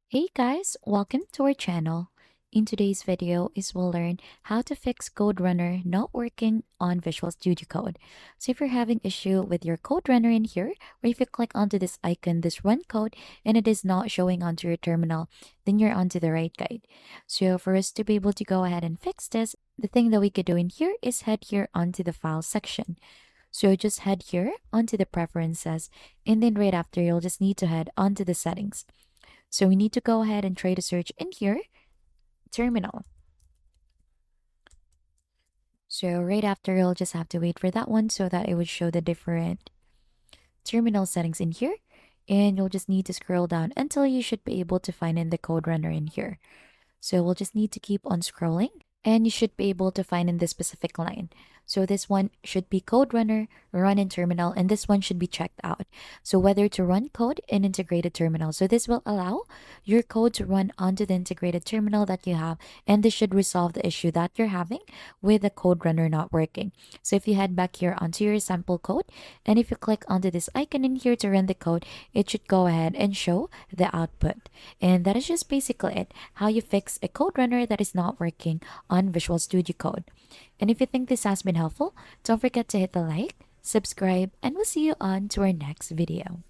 Hey guys, welcome to our channel. In today's video we'll learn how to fix Code Runner not working on Visual Studio Code. So if you're having issue with your Code Runner in here, or if you click onto this icon, this run code, and it is not showing onto your terminal, then you're onto the right guide. So for us to be able to go ahead and fix this, the thing that we could do in here is head here onto the file section. So just head here onto the preferences, and then right after you'll just need to head onto the settings. So we need to go ahead and try to search in here, terminal. So right after, you'll just have to wait for that one so that it would show the different terminal settings in here. And you'll just need to scroll down until you should be able to find in the code runner in here. So we'll just need to keep on scrolling and you should be able to find in this specific line. So this one should be code runner, run in terminal, and this one should be checked out. So whether to run code in integrated terminal. So this will allow your code to run onto the integrated terminal that you have, and this should resolve the issue that you're having with the code runner not working. So if you head back here onto your sample code, and if you click onto this icon in here to run the code, it should go ahead and show the output. And that is just basically it, how you fix a code runner that is not working on Visual Studio Code. And if you think this has been helpful, don't forget to hit the like, subscribe, and we'll see you on to our next video.